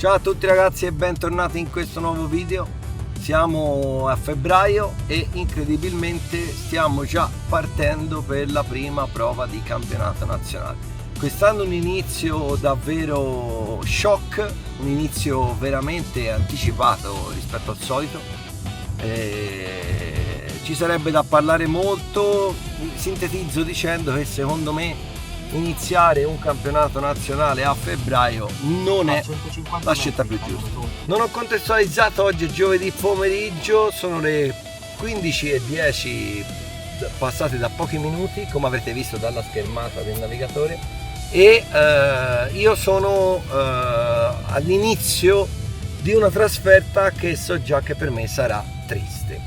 Ciao a tutti ragazzi e bentornati in questo nuovo video. Siamo a febbraio e incredibilmente stiamo già partendo per la prima prova di campionato nazionale. Quest'anno un inizio davvero shock, un inizio veramente anticipato rispetto al solito. Ci sarebbe da parlare molto, sintetizzo dicendo che secondo me iniziare un campionato nazionale a febbraio non è la scelta più giusta. Non ho contestualizzato, oggi è giovedì pomeriggio, sono le 15:10 passate da pochi minuti, come avrete visto dalla schermata del navigatore, e io sono all'inizio di una trasferta che so già che per me sarà triste.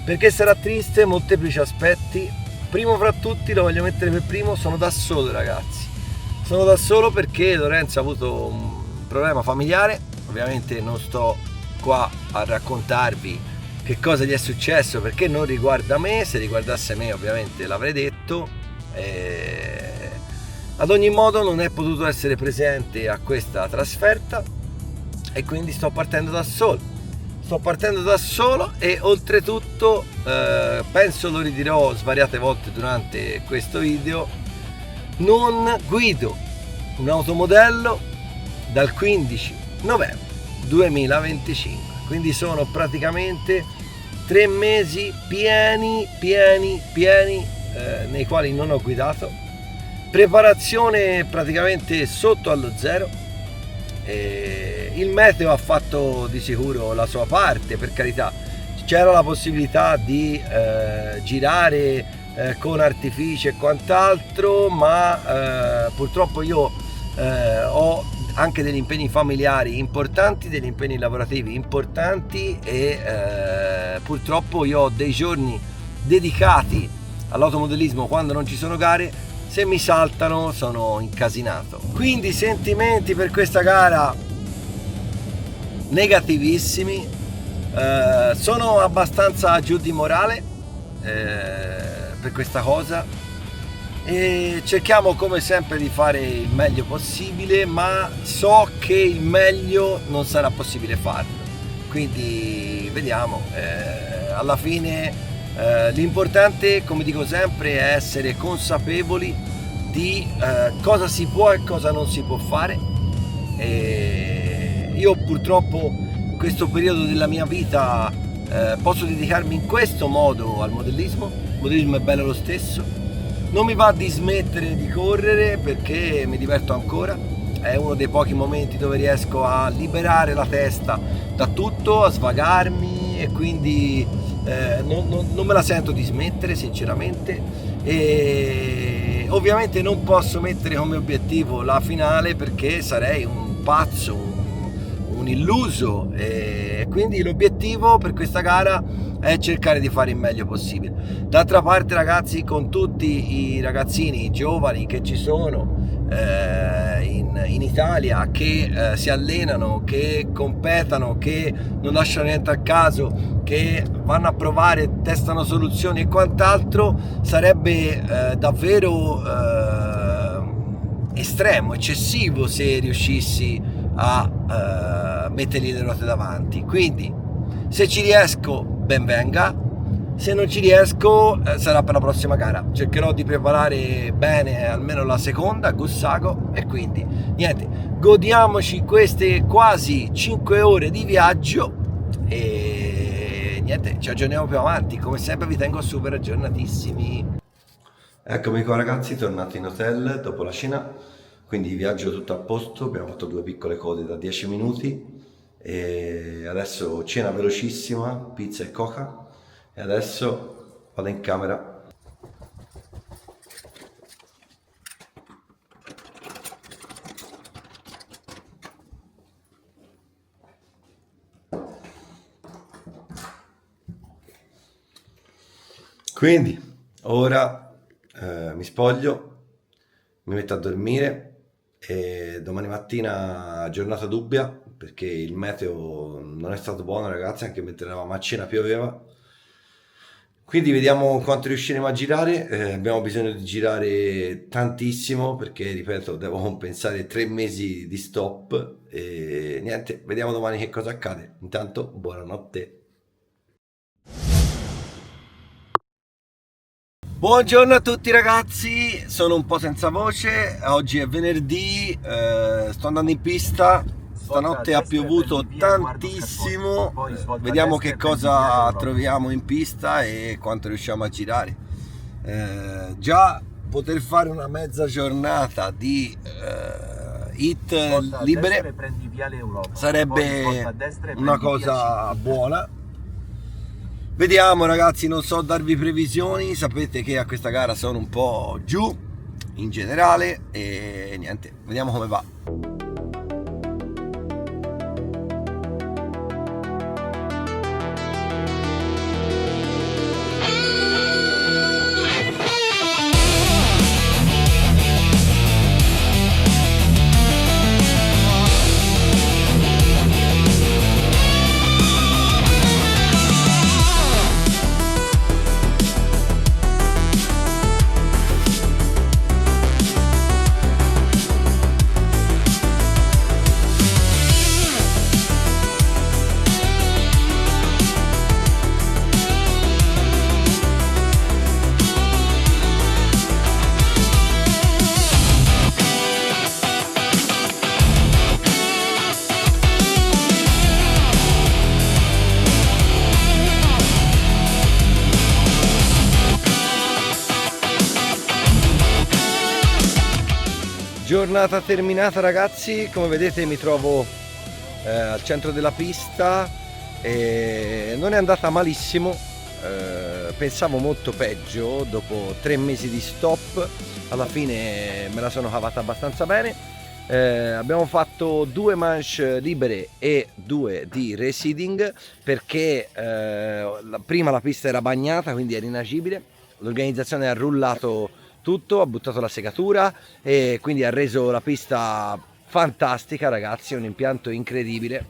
Perché sarà triste? Molteplici aspetti. Primo fra tutti, lo voglio mettere per primo, sono da solo ragazzi. Sono da solo perché Lorenzo ha avuto un problema familiare. Ovviamente non sto qua a raccontarvi che cosa gli è successo perché non riguarda me. Se riguardasse me ovviamente l'avrei detto. Ad ogni modo non è potuto essere presente a questa trasferta e quindi sto partendo da solo e oltretutto penso lo ridirò svariate volte durante questo video, non guido un automodello dal 15 novembre 2025, quindi sono praticamente 3 mesi pieni nei quali non ho guidato, preparazione praticamente sotto allo zero. Il meteo ha fatto di sicuro la sua parte, per carità, c'era la possibilità di girare con artifici e quant'altro, ma purtroppo io ho anche degli impegni familiari importanti, degli impegni lavorativi importanti e purtroppo io ho dei giorni dedicati all'automodellismo quando non ci sono gare. Se mi saltano sono incasinato, quindi sentimenti per questa gara negativissimi. Sono abbastanza giù di morale per questa cosa e cerchiamo come sempre di fare il meglio possibile, ma so che il meglio non sarà possibile farlo, quindi vediamo. Alla fine l'importante, come dico sempre, è essere consapevoli di cosa si può e cosa non si può fare. E io purtroppo in questo periodo della mia vita posso dedicarmi in questo modo al modellismo. Il modellismo è bello lo stesso, non mi va di smettere di correre perché mi diverto ancora, è uno dei pochi momenti dove riesco a liberare la testa da tutto, a svagarmi e quindi non me la sento di smettere sinceramente. E ovviamente non posso mettere come obiettivo la finale perché sarei un pazzo, un illuso, e quindi l'obiettivo per questa gara è cercare di fare il meglio possibile. D'altra parte ragazzi, con tutti i ragazzini giovani che ci sono in Italia, che si allenano, che competono, che non lasciano niente a caso, che vanno a provare, testano soluzioni e quant'altro, sarebbe davvero estremo, eccessivo se riuscissi a mettergli le ruote davanti. Quindi se ci riesco ben venga, se non ci riesco sarà per la prossima gara. Cercherò di preparare bene almeno la seconda a Gussago e quindi niente, godiamoci queste quasi 5 ore di viaggio e niente, ci aggiorniamo più avanti. Come sempre vi tengo super aggiornatissimi. Eccomi qua ragazzi, tornato in hotel dopo la cena, quindi viaggio tutto a posto, abbiamo fatto 2 piccole code da 10 minuti e adesso cena velocissima, pizza e coca. E adesso vado in camera. Quindi ora mi spoglio, mi metto a dormire e domani mattina giornata dubbia perché il meteo non è stato buono ragazzi, anche mentre eravamo a cena pioveva. Quindi vediamo quanto riusciremo a girare. Abbiamo bisogno di girare tantissimo perché, ripeto, devo compensare 3 mesi di stop e niente, vediamo domani che cosa accade. Intanto, buonanotte. Buongiorno a tutti ragazzi, sono un po' senza voce, oggi è venerdì, sto andando in pista, stanotte ha piovuto tantissimo, vediamo che cosa troviamo in pista e quanto riusciamo a girare. Già poter fare una mezza giornata di hit libere sarebbe una cosa buona. Vediamo ragazzi, non so darvi previsioni, sapete che a questa gara sono un po' giù in generale e niente, vediamo come va. Giornata terminata ragazzi, come vedete mi trovo al centro della pista e non è andata malissimo, pensavo molto peggio. Dopo 3 mesi di stop alla fine me la sono cavata abbastanza bene. Abbiamo fatto 2 manche libere e 2 di reseeding perché prima la pista era bagnata, quindi era inagibile. L'organizzazione ha rullato tutto, ha buttato la segatura e quindi ha reso la pista fantastica ragazzi, è un impianto incredibile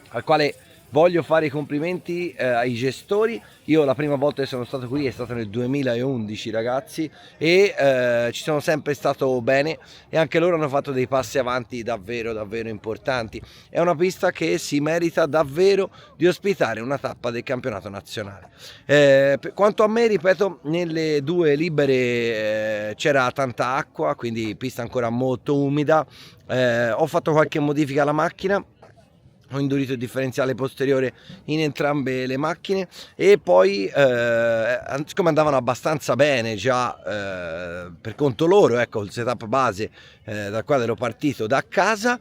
al quale voglio fare i complimenti ai gestori. Io la prima volta che sono stato qui è stato nel 2011 ragazzi e ci sono sempre stato bene e anche loro hanno fatto dei passi avanti davvero importanti. È una pista che si merita davvero di ospitare una tappa del campionato nazionale. Quanto a me, ripeto, nelle 2 libere c'era tanta acqua, quindi pista ancora molto umida. Ho fatto qualche modifica alla macchina, ho indurito il differenziale posteriore in entrambe le macchine e poi siccome andavano abbastanza bene già per conto loro, ecco, il setup base dal quale ero partito da casa,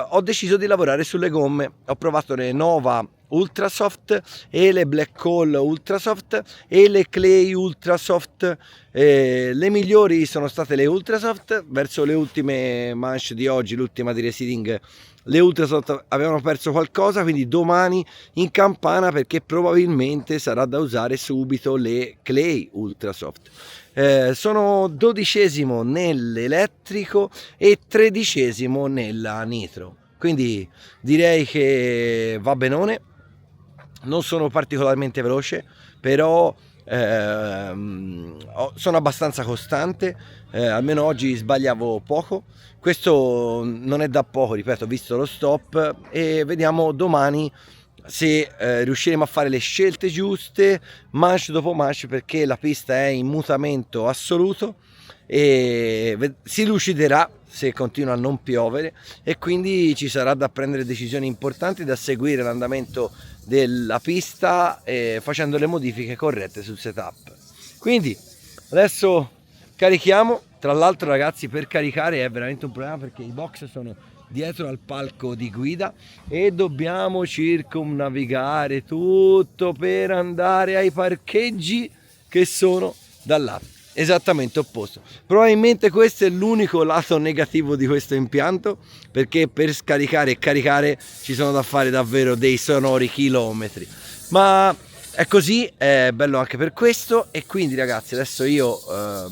ho deciso di lavorare sulle gomme. Ho provato le Nova Ultrasoft e le Black Hole Ultrasoft e le Clay Ultrasoft. Le migliori sono state le Ultrasoft. Verso le ultime manche di oggi, l'ultima di reseeding, le Ultrasoft avevano perso qualcosa, quindi domani in campana perché probabilmente sarà da usare subito le Clay Ultrasoft. Sono 12° nell'elettrico e 13° nella nitro, quindi direi che va benone. Non sono particolarmente veloce, però sono abbastanza costante, almeno oggi sbagliavo poco. Questo non è da poco, ripeto, visto lo stop, e vediamo domani se riusciremo a fare le scelte giuste manche dopo manche, perché la pista è in mutamento assoluto e si luciderà se continua a non piovere e quindi ci sarà da prendere decisioni importanti, da seguire l'andamento della pista facendo le modifiche corrette sul setup. Quindi adesso carichiamo. Tra l'altro ragazzi, per caricare è veramente un problema perché i box sono dietro al palco di guida e dobbiamo circumnavigare tutto per andare ai parcheggi che sono dal lato esattamente opposto. Probabilmente questo è l'unico lato negativo di questo impianto, perché per scaricare e caricare ci sono da fare davvero dei sonori chilometri, ma è così, è bello anche per questo. E quindi ragazzi adesso io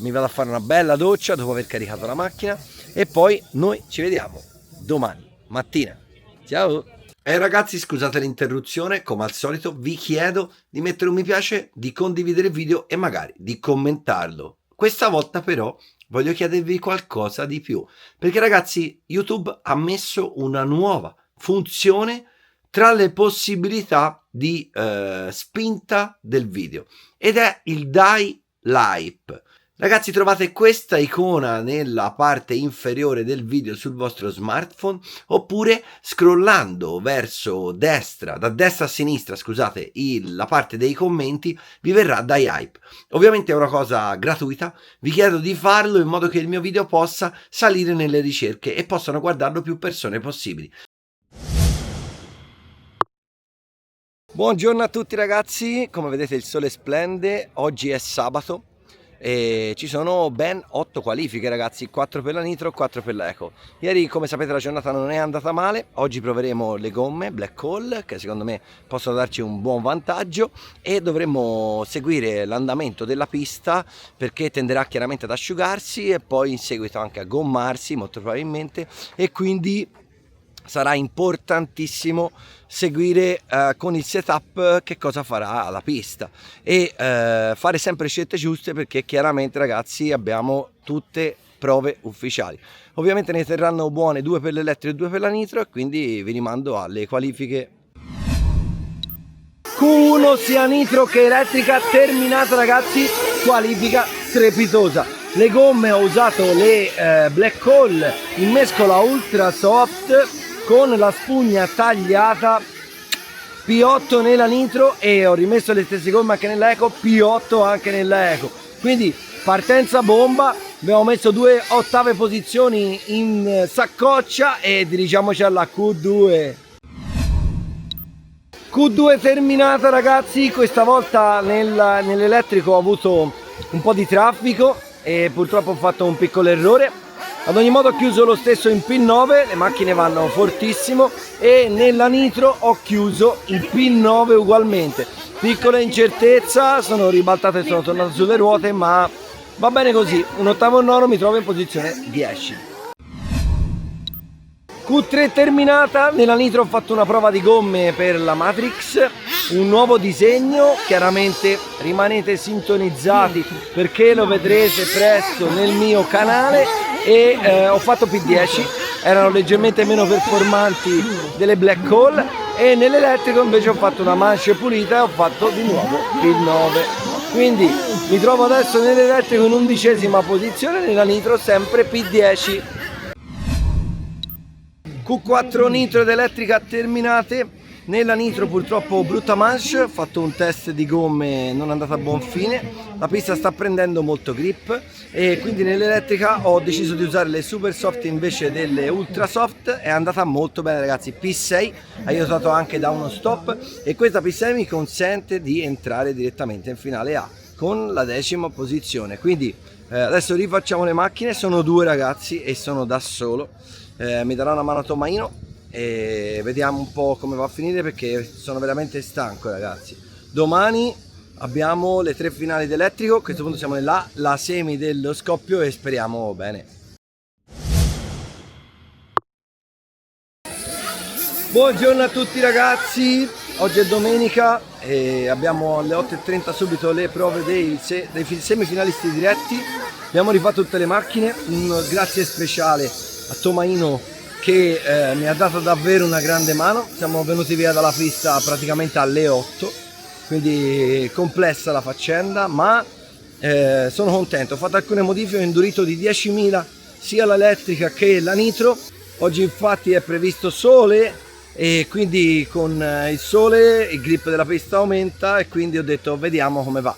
mi vado a fare una bella doccia dopo aver caricato la macchina e poi noi ci vediamo domani mattina. Ciao! Ragazzi, scusate l'interruzione, come al solito vi chiedo di mettere un mi piace, di condividere il video e magari di commentarlo. Questa volta però voglio chiedervi qualcosa di più, perché ragazzi YouTube ha messo una nuova funzione tra le possibilità di spinta del video ed è il Die Live. Ragazzi, trovate questa icona nella parte inferiore del video sul vostro smartphone, oppure scrollando verso destra, da destra a sinistra, scusate, la parte dei commenti, vi verrà Die Hype. Ovviamente è una cosa gratuita, vi chiedo di farlo in modo che il mio video possa salire nelle ricerche e possano guardarlo più persone possibili. Buongiorno a tutti ragazzi, come vedete il sole splende, oggi è sabato. E ci sono ben 8 qualifiche ragazzi, 4 per la Nitro, 4 per la Eco. Ieri come sapete la giornata non è andata male, oggi proveremo le gomme Black Hole che secondo me possono darci un buon vantaggio e dovremo seguire l'andamento della pista perché tenderà chiaramente ad asciugarsi e poi in seguito anche a gommarsi molto probabilmente, e quindi sarà importantissimo seguire con il setup che cosa farà la pista e fare sempre scelte giuste, perché chiaramente ragazzi abbiamo tutte prove ufficiali. Ovviamente ne terranno buone 2 per l'elettrico e 2 per la Nitro, e quindi vi rimando alle qualifiche. Q1 sia Nitro che elettrica terminata ragazzi, qualifica strepitosa. Le gomme ho usato le Black Hole in mescola ultra soft con la spugna tagliata, P8 nella Nitro, e ho rimesso le stesse gomme anche nella Eco, P8 anche nella Eco. Quindi partenza bomba, abbiamo messo 2 ottave posizioni in saccoccia e dirigiamoci alla Q2. Q2 terminata ragazzi, questa volta nell'elettrico ho avuto un po' di traffico e purtroppo ho fatto un piccolo errore. Ad ogni modo ho chiuso lo stesso in P9, le macchine vanno fortissimo, e nella Nitro ho chiuso il P9 ugualmente. Piccola incertezza, sono ribaltato e sono tornato sulle ruote, ma va bene così, un ottavo nono mi trovo in posizione 10. Q3 terminata, nella Nitro ho fatto una prova di gomme per la Matrix, un nuovo disegno, chiaramente rimanete sintonizzati perché lo vedrete presto nel mio canale, e ho fatto P10, erano leggermente meno performanti delle Black Hole, e nell'elettrico invece ho fatto una manche pulita e ho fatto di nuovo P9. Quindi mi trovo adesso nell'elettrico in 11ª posizione, nella Nitro sempre P10. Q4 Nitro ed elettrica terminate. Nella Nitro purtroppo brutta manche, ho fatto un test di gomme non andata a buon fine, la pista sta prendendo molto grip e quindi nell'elettrica ho deciso di usare le super soft invece delle ultra soft. È andata molto bene ragazzi, P6 aiutato anche da uno stop, e questa P6 mi consente di entrare direttamente in finale A con la 10ª posizione. Quindi adesso rifacciamo le macchine, sono 2 ragazzi e sono da solo. Mi darà una mano Tomaino e vediamo un po' come va a finire, perché sono veramente stanco ragazzi. Domani abbiamo le 3 finali d'elettrico, a questo punto siamo la semi dello scoppio e speriamo bene. Buongiorno a tutti ragazzi, oggi è domenica e abbiamo alle 8:30 subito le prove dei semifinalisti diretti. Abbiamo rifatto tutte le macchine, un grazie speciale a Tomaino che mi ha dato davvero una grande mano. Siamo venuti via dalla pista praticamente alle 8, quindi complessa la faccenda, ma sono contento. Ho fatto alcune modifiche, ho indurito di 10.000 sia l'elettrica che la Nitro. Oggi infatti è previsto sole e quindi con il sole il grip della pista aumenta, e quindi ho detto vediamo come va.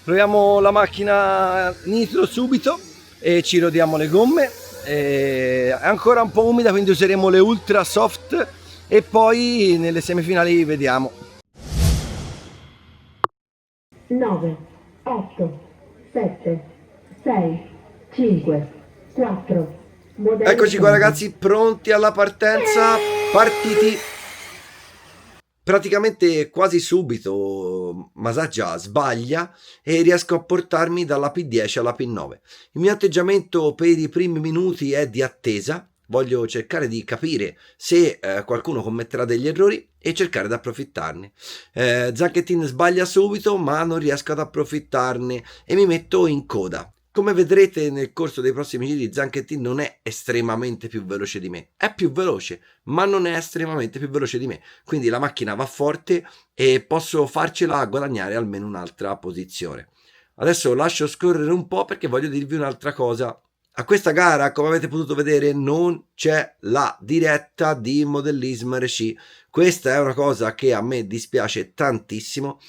Proviamo la macchina Nitro subito e ci rodiamo le gomme. È ancora un po' umida, quindi useremo le ultra soft e poi nelle semifinali vediamo. 9, 8, 7, 6, 5, 4. Eccoci qua ragazzi, pronti alla partenza, partiti praticamente quasi subito. Masaggia sbaglia e riesco a portarmi dalla P10 alla P9. Il mio atteggiamento per i primi minuti è di attesa, voglio cercare di capire se qualcuno commetterà degli errori e cercare di approfittarne. Zanchettin sbaglia subito, ma non riesco ad approfittarne e mi metto in coda. Come vedrete nel corso dei prossimi giri, Zanchettin non è estremamente più veloce di me, è più veloce, ma non è estremamente più veloce di me, quindi la macchina va forte e posso farcela guadagnare almeno un'altra posizione. Adesso lascio scorrere un po' perché voglio dirvi un'altra cosa. A questa gara, come avete potuto vedere, non c'è la diretta di Modellismo RC. Questa è una cosa che a me dispiace tantissimo.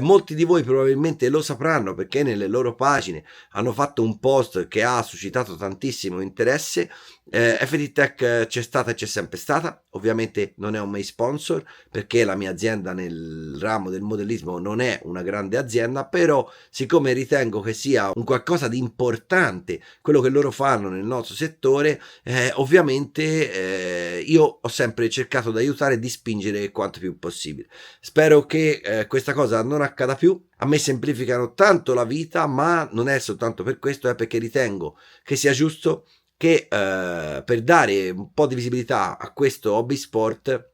Molti di voi probabilmente lo sapranno perché nelle loro pagine hanno fatto un post che ha suscitato tantissimo interesse. FD Tech c'è stata e c'è sempre stata, ovviamente non è un main sponsor perché la mia azienda nel ramo del modellismo non è una grande azienda, però siccome ritengo che sia un qualcosa di importante quello che loro fanno nel nostro settore, ovviamente io ho sempre cercato di aiutare e di spingere quanto più possibile. Spero che questa cosa non accada più. A me semplificano tanto la vita, ma non è soltanto per questo, è perché ritengo che sia giusto che per dare un po' di visibilità a questo hobby sport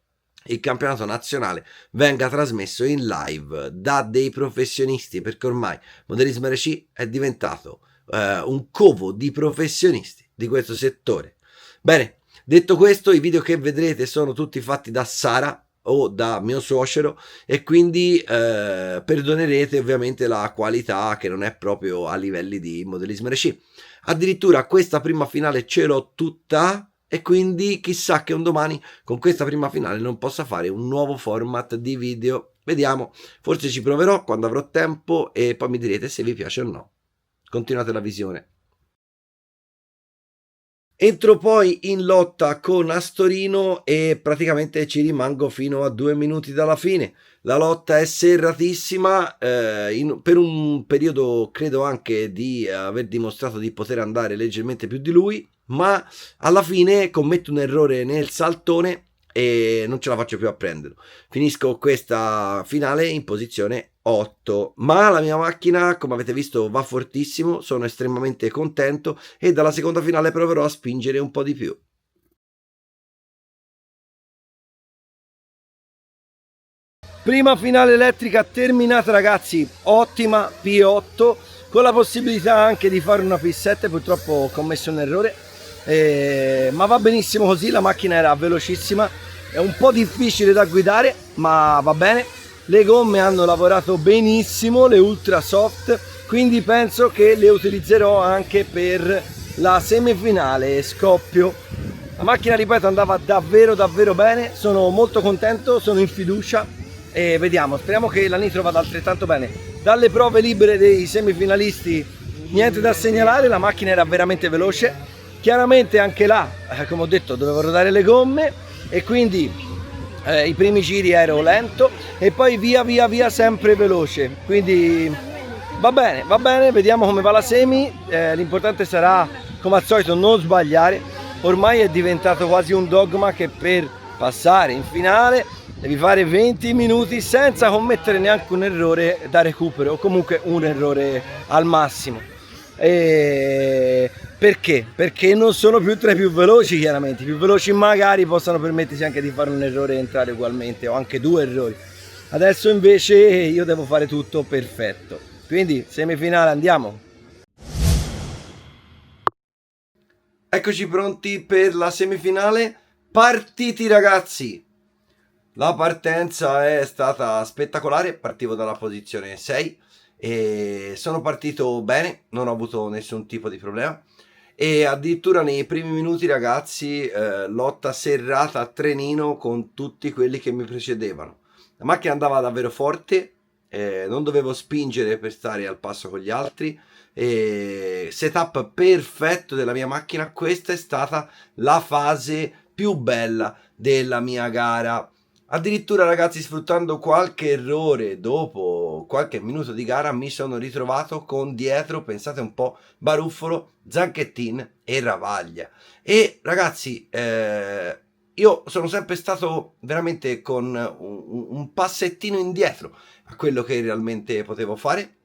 il campionato nazionale venga trasmesso in live da dei professionisti, perché ormai Modellismo RC è diventato un covo di professionisti di questo settore. Bene, detto questo, i video che vedrete sono tutti fatti da Sara o da mio suocero e quindi perdonerete ovviamente la qualità che non è proprio a livelli di Modellismo RC. Addirittura questa prima finale ce l'ho tutta e quindi chissà che un domani con questa prima finale non possa fare un nuovo format di video. Vediamo, forse ci proverò quando avrò tempo e poi mi direte se vi piace o no. Continuate la visione. Entro poi in lotta con Astorino e praticamente ci rimango fino a 2 minuti dalla fine. La lotta è serratissima, per un periodo credo anche di aver dimostrato di poter andare leggermente più di lui, ma alla fine commetto un errore nel saltone e non ce la faccio più a prenderlo. Finisco questa finale in posizione 8, ma la mia macchina, come avete visto, va fortissimo, sono estremamente contento e dalla seconda finale proverò a spingere un po' di più. Prima finale elettrica terminata ragazzi, ottima P8 con la possibilità anche di fare una P7, purtroppo ho commesso un errore, ma va benissimo così, la macchina era velocissima, è un po' difficile da guidare ma va bene, le gomme hanno lavorato benissimo, le ultra soft, quindi penso che le utilizzerò anche per la semifinale scoppio. La macchina, ripeto, andava davvero bene, sono molto contento, sono in fiducia e vediamo, speriamo che la Nitro vada altrettanto bene. Dalle prove libere dei semifinalisti niente da segnalare, la macchina era veramente veloce, chiaramente anche là, come ho detto, dovevo rodare le gomme e quindi i primi giri ero lento e poi via sempre veloce, quindi va bene, vediamo come va la semi, l'importante sarà come al solito non sbagliare, ormai è diventato quasi un dogma che per passare in finale devi fare 20 minuti senza commettere neanche un errore da recupero o comunque un errore al massimo. Perché? Perché non sono più tra i più veloci, chiaramente. I più veloci magari possano permettersi anche di fare un errore e entrare ugualmente, o anche 2 errori. Adesso invece io devo fare tutto perfetto. Quindi semifinale, andiamo. Eccoci pronti per la semifinale. Partiti ragazzi! La partenza è stata spettacolare, partivo dalla posizione 6 e sono partito bene, non ho avuto nessun tipo di problema e addirittura nei primi minuti ragazzi lotta serrata a trenino con tutti quelli che mi precedevano. La macchina andava davvero forte, non dovevo spingere per stare al passo con gli altri, setup perfetto della mia macchina. Questa è stata la fase più bella della mia gara. Addirittura ragazzi, sfruttando qualche errore dopo qualche minuto di gara mi sono ritrovato con dietro, pensate un po', Baruffolo, Zanchettin e Ravaglia. E ragazzi, io sono sempre stato veramente con un passettino indietro a quello che realmente potevo fare.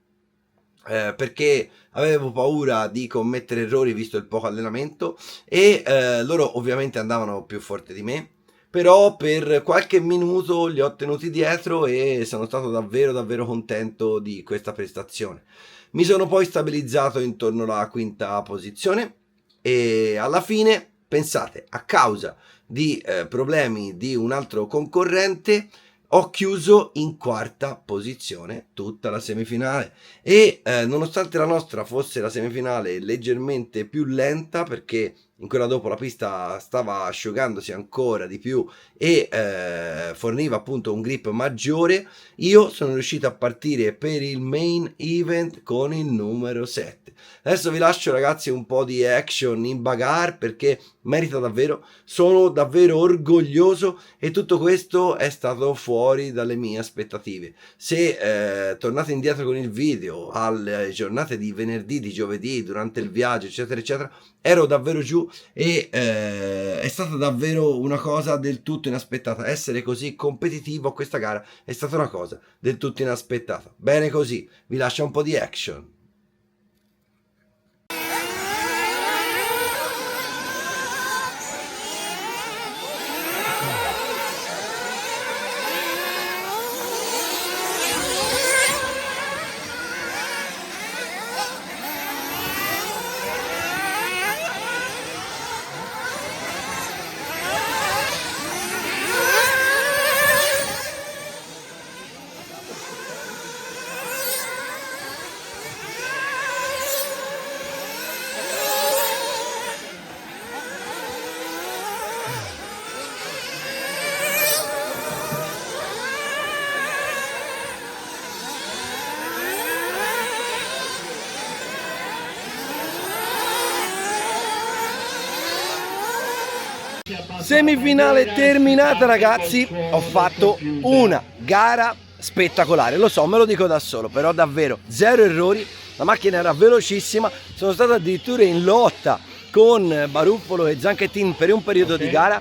perché avevo paura di commettere errori visto il poco allenamento e loro ovviamente andavano più forte di me, però per qualche minuto li ho tenuti dietro e sono stato davvero davvero contento di questa prestazione. Mi sono poi stabilizzato intorno alla quinta posizione e alla fine, pensate, a causa di problemi di un altro concorrente ho chiuso in quarta posizione tutta la semifinale e nonostante la nostra fosse la semifinale leggermente più lenta, perché in quella dopo la pista stava asciugandosi ancora di più e forniva appunto un grip maggiore, io sono riuscito a partire per il main event con il numero 7. Adesso vi lascio ragazzi un po' di action in bagarre perché merita davvero, sono davvero orgoglioso e tutto questo è stato fuori dalle mie aspettative. Se tornate indietro con il video alle giornate di venerdì, di giovedì, durante il viaggio eccetera eccetera, ero davvero giù e è stata davvero una cosa del tutto inaspettata. Essere così competitivo a questa gara è stata una cosa del tutto inaspettata. Bene così, vi lascio un po' di action. Semifinale terminata ragazzi, ho fatto una gara spettacolare, lo so, me lo dico da solo, però davvero zero errori, la macchina era velocissima, sono stato addirittura in lotta con Baruffolo e Zanchettin per un periodo di gara,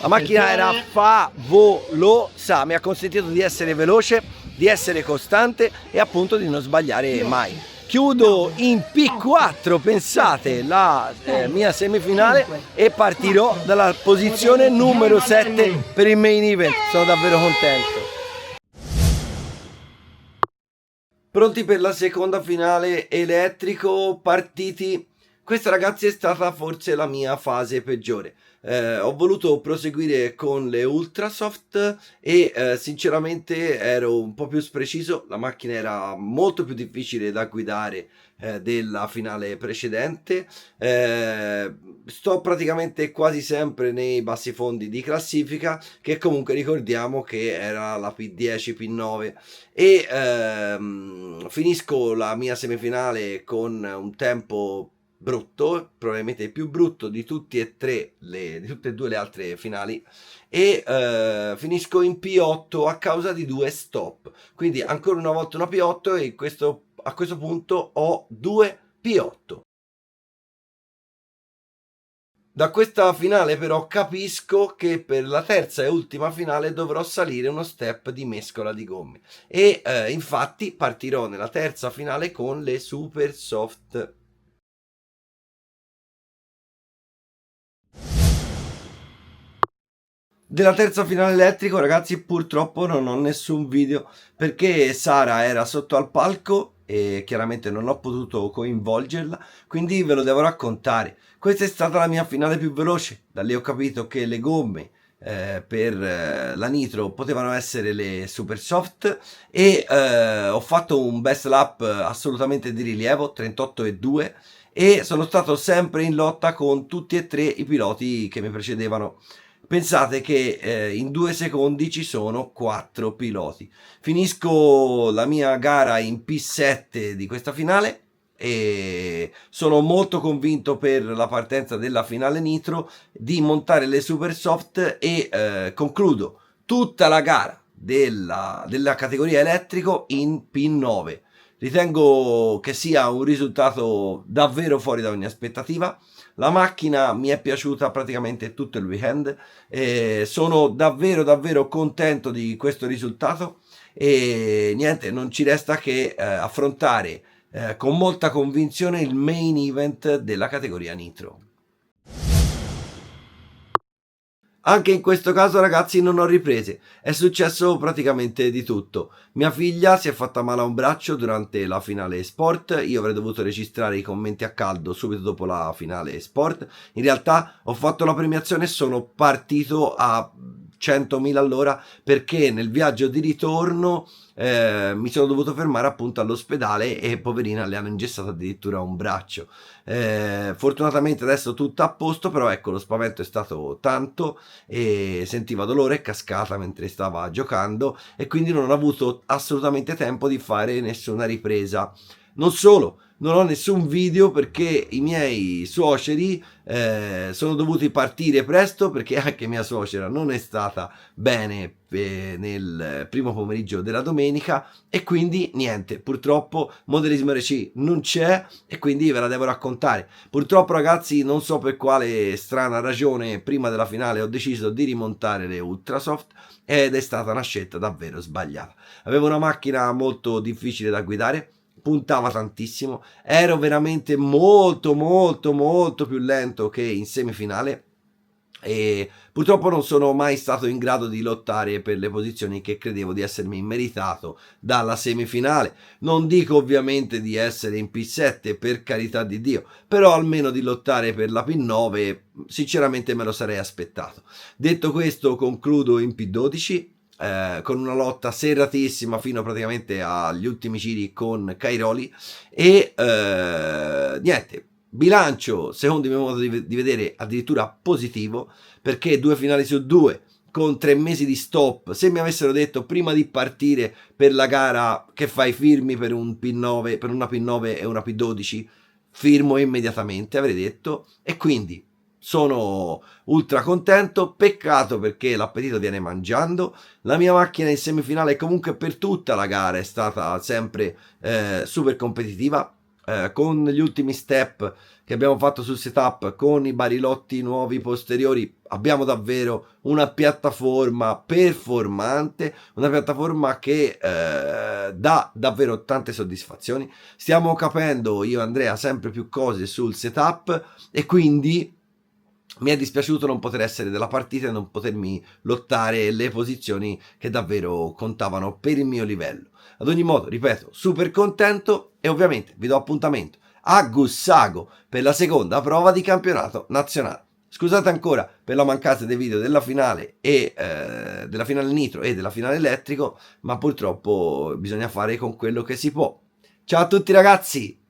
la macchina era favolosa, mi ha consentito di essere veloce, di essere costante e appunto di non sbagliare mai. Chiudo in P4, pensate, la mia semifinale e partirò dalla posizione numero 7 per il main event, sono davvero contento. Pronti per la seconda finale elettrico, partiti. Questa ragazzi è stata forse la mia fase peggiore. Ho voluto proseguire con le Ultrasoft e sinceramente ero un po' più spreciso, la macchina era molto più difficile da guidare della finale precedente. Sto praticamente quasi sempre nei bassi fondi di classifica, che comunque ricordiamo che era la P10, P9 e finisco la mia semifinale con un tempo brutto, probabilmente il più brutto di tutti e tre di tutte e due le altre finali e finisco in P8 a causa di 2 stop, quindi ancora una volta una P8 e a questo punto ho 2 P8. Da questa finale però capisco che per la terza e ultima finale dovrò salire uno step di mescola di gomme e infatti partirò nella terza finale con le Super Soft. Della terza finale elettrico ragazzi purtroppo non ho nessun video perché Sara era sotto al palco e chiaramente non ho potuto coinvolgerla, quindi ve lo devo raccontare. Questa è stata la mia finale più veloce, da lì ho capito che le gomme per la Nitro potevano essere le Super Soft e ho fatto un best lap assolutamente di rilievo, 38,2, e sono stato sempre in lotta con tutti e tre i piloti che mi precedevano. Pensate che in 2 secondi ci sono 4 piloti. Finisco la mia gara in P7 di questa finale e sono molto convinto per la partenza della finale Nitro di montare le Super Soft e concludo tutta la gara della categoria elettrico in P9. Ritengo che sia un risultato davvero fuori da ogni aspettativa. La macchina mi è piaciuta praticamente tutto il weekend e sono davvero davvero contento di questo risultato e niente, non ci resta che affrontare con molta convinzione il main event della categoria Nitro. Anche in questo caso, ragazzi, non ho riprese. È successo praticamente di tutto. Mia figlia si è fatta male a un braccio durante la finale sport. Io avrei dovuto registrare i commenti a caldo subito dopo la finale sport. In realtà ho fatto la premiazione e sono partito a 100.000 all'ora perché nel viaggio di ritorno mi sono dovuto fermare appunto all'ospedale e poverina le hanno ingessato addirittura un braccio. Fortunatamente adesso tutto a posto, però ecco, lo spavento è stato tanto e sentiva dolore, è cascata mentre stava giocando e quindi non ho avuto assolutamente tempo di fare nessuna ripresa. Non solo, non ho nessun video perché i miei suoceri sono dovuti partire presto perché anche mia suocera non è stata bene nel primo pomeriggio della domenica e quindi niente, purtroppo Modellismo RC non c'è e quindi ve la devo raccontare. Purtroppo, ragazzi, non so per quale strana ragione prima della finale ho deciso di rimontare le Ultrasoft ed è stata una scelta davvero sbagliata. Avevo una macchina molto difficile da guidare, puntava tantissimo, ero veramente molto più lento che in semifinale e purtroppo non sono mai stato in grado di lottare per le posizioni che credevo di essermi meritato dalla semifinale. Non dico ovviamente di essere in P7, per carità di Dio, però almeno di lottare per la P9 sinceramente me lo sarei aspettato. Detto questo, concludo in P12 con una lotta serratissima fino praticamente agli ultimi giri con Cairoli e niente, bilancio secondo il mio modo di vedere addirittura positivo perché 2 finali su 2 con 3 mesi di stop. Se mi avessero detto prima di partire per la gara che fai firmi per un P9, per una P9 e una P12, firmo immediatamente, avrei detto, e quindi sono ultra contento. Peccato perché l'appetito viene mangiando. La mia macchina in semifinale comunque per tutta la gara è stata sempre super competitiva, con gli ultimi step che abbiamo fatto sul setup, con i barilotti nuovi posteriori, abbiamo davvero una piattaforma performante, una piattaforma che dà davvero tante soddisfazioni. Stiamo capendo io e Andrea sempre più cose sul setup e quindi mi è dispiaciuto non poter essere della partita e non potermi lottare le posizioni che davvero contavano per il mio livello. Ad ogni modo, ripeto, super contento e ovviamente vi do appuntamento a Gussago per la seconda prova di campionato nazionale. Scusate ancora per la mancanza dei video della finale e della finale nitro e della finale elettrico, ma purtroppo bisogna fare con quello che si può. Ciao a tutti ragazzi!